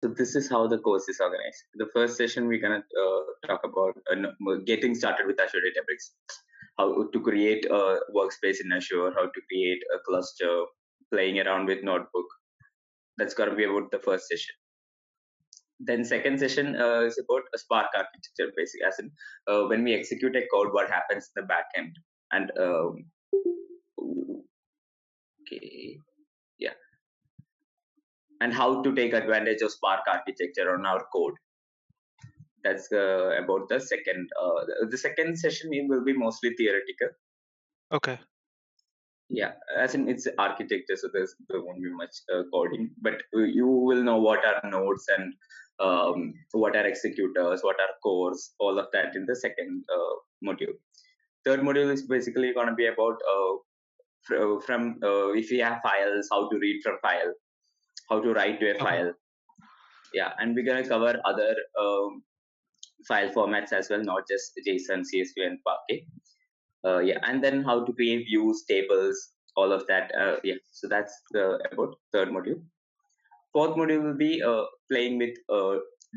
So this is how the course is organized. The first session we're gonna talk about getting started with Azure Databricks, how to create a workspace in Azure, how to create a cluster, playing around with notebook. That's gonna be about the first session. Then second session is about a Spark architecture, basically, as in when we execute a code, what happens in the backend, and okay, yeah, and how to take advantage of Spark architecture on our code. That's about the second. The second session will be mostly theoretical. Okay. Yeah, as in it's architecture, so there won't be much coding, but you will know what are nodes and what are executors, what are cores, all of that in the second module. Third module is basically going to be about from if you have files, how to read from file, how to write to a file. Yeah, and we're going to cover other file formats as well, not just JSON, CSV, and Parquet. Yeah, and then how to create views, tables, all of that. Yeah, so that's about third module. Fourth module will be playing with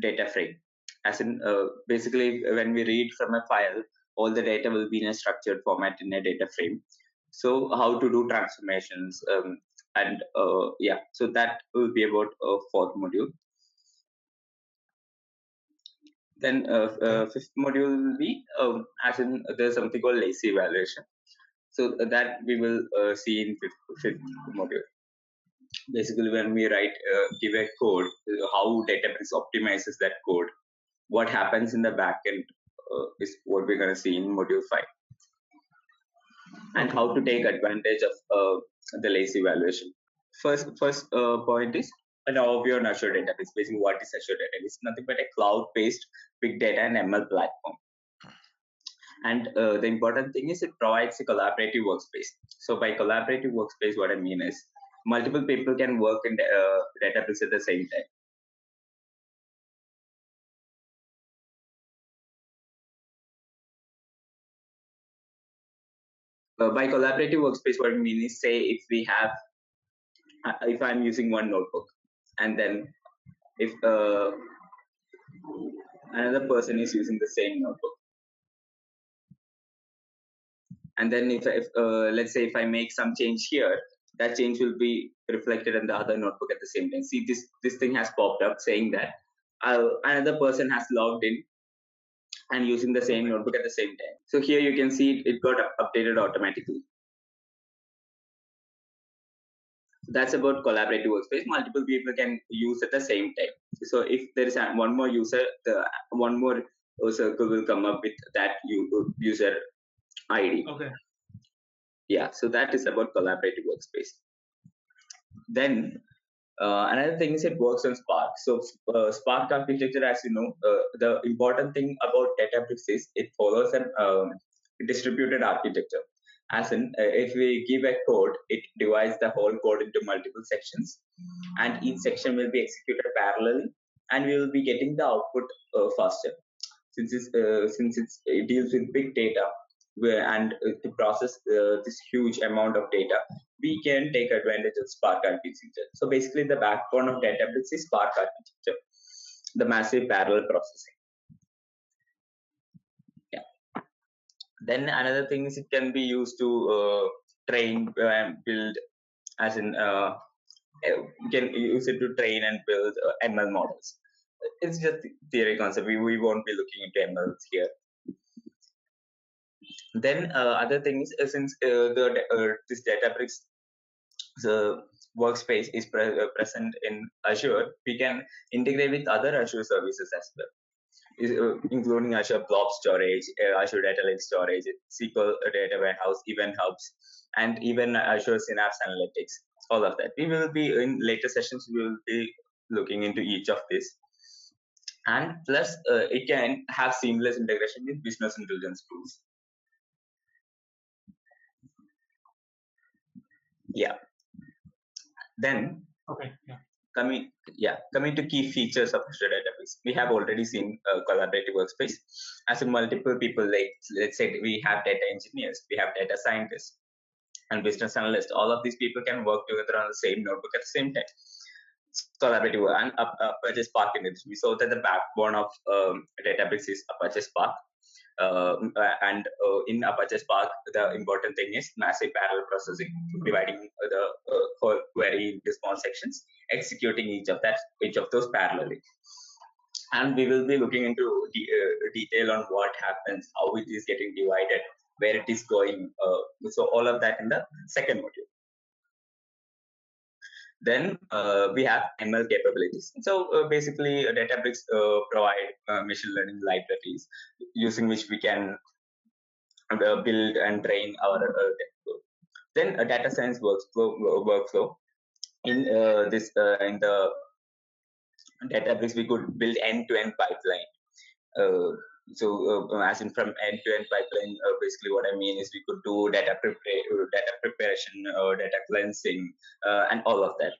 data frame. As in, basically, when we read from a file, all the data will be in a structured format in a data frame. So how to do transformations, and yeah, so that will be about fourth module. Then fifth module will be as in there's something called lazy evaluation. So that we will see in fifth module. Basically, when we write, give a code, how Databricks optimizes that code, what happens in the backend is what we're going to see in module 5. And how to take advantage of the lazy evaluation. First point is an overview on Azure Databricks. Basically, what is Azure Databricks? It's nothing but a cloud-based big data and ML platform. And the important thing is it provides a collaborative workspace. So by collaborative workspace, what I mean is multiple people can work in Databricks at the same time. By collaborative workspace, what I mean is, say if we have, if I'm using one notebook, and then if another person is using the same notebook, and then if let's say if I make some change here, that change will be reflected in the other notebook at the same time. See, this thing has popped up saying that another person has logged in and using the same notebook at the same time. So here you can see it got updated automatically. That's about collaborative workspace. Multiple people can use at the same time. So if there is one more user, one more circle will come up with that user ID. Okay. Yeah, so that is about collaborative workspace. Then another thing is it works on Spark. So Spark architecture, as you know, the important thing about Databricks is it follows a distributed architecture. As in, if we give a code, it divides the whole code into multiple sections, and each section will be executed parallelly, and we will be getting the output faster. Since it deals with big data, and to process this huge amount of data, we can take advantage of Spark architecture. So basically, the backbone of Databricks is Spark architecture, the massive parallel processing. Yeah. Then another thing is it can be used to train and build, as in you can use it to train and build ML models. It's just theory concept. We won't be looking into MLs here. Then other thing is since this Databricks the workspace is present in Azure, we can integrate with other Azure services as well, including Azure Blob Storage, Azure Data Lake Storage, SQL Data Warehouse, Event Hubs, and even Azure Synapse Analytics. All of that. We will be in later sessions. We will be looking into each of these. And plus, it can have seamless integration with business intelligence tools. Yeah. Then, okay, yeah. Coming to key features of Azure Database, we have already seen collaborative workspace. As in multiple people, like let's say we have data engineers, we have data scientists, and business analysts. All of these people can work together on the same notebook at the same time. collaborative and Apache Spark in it. We saw that the backbone of Databricks is Apache Spark. In Apache Spark, the important thing is massive parallel processing, dividing the for query into small sections, executing each of those parallelly. And we will be looking into detail on what happens, how it is getting divided, where it is going. So all of that in the second module. Then we have ML capabilities. So basically, Databricks provide machine learning libraries using which we can build and train our then a data science workflow. In in the Databricks, we could build end-to-end pipeline. As in from end-to-end pipeline, basically what I mean is we could do data preparation, data cleansing, and all of that.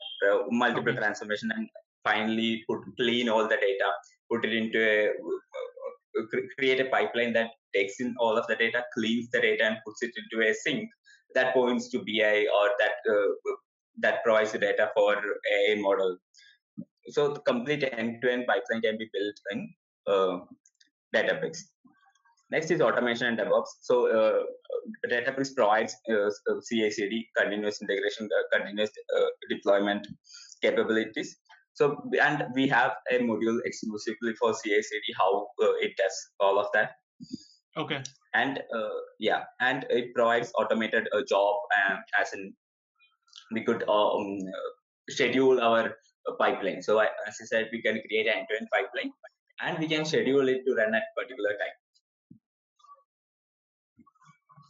Multiple transformation, and finally clean all the data, put it into create a pipeline that takes in all of the data, cleans the data, and puts it into a sink that points to BI, or that provides the data for a model. So the complete end-to-end pipeline can be built in Databricks. Next is automation and DevOps. So Databricks provides CI/CD, continuous integration, continuous deployment capabilities. So, and we have a module exclusively for CI/CD, how it does all of that. Okay. And and it provides automated job, as in we could schedule our pipeline. So as I said, we can create an end-to-end pipeline, and we can schedule it to run at particular time.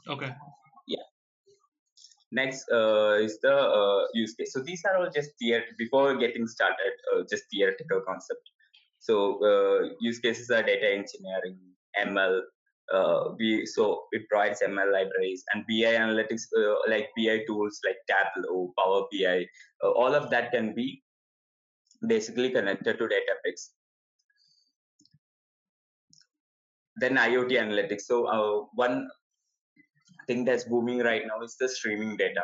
Okay. Yeah. Next is the use case. So these are all just before getting started, just theoretical concept. So use cases are data engineering, ML. It provides ML libraries and BI analytics, like BI tools like Tableau, Power BI. All of that can be basically connected to Databricks. Then IoT analytics. So one thing that's booming right now is the streaming data.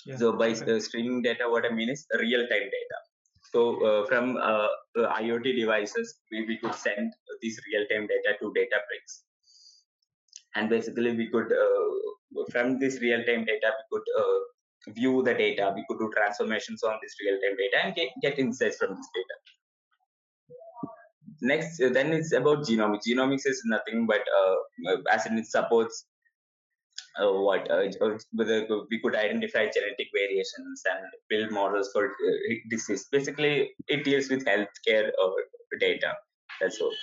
Yeah. So by streaming data, what I mean is real-time data. So from IoT devices, we could send this real-time data to Databricks, and basically we could from this real-time data we could view the data. We could do transformations on this real-time data and get insights from this data. Next, then it's about genomics. Genomics is nothing but as in it supports whether we could identify genetic variations and build models for disease. Basically, it deals with healthcare data. That's all.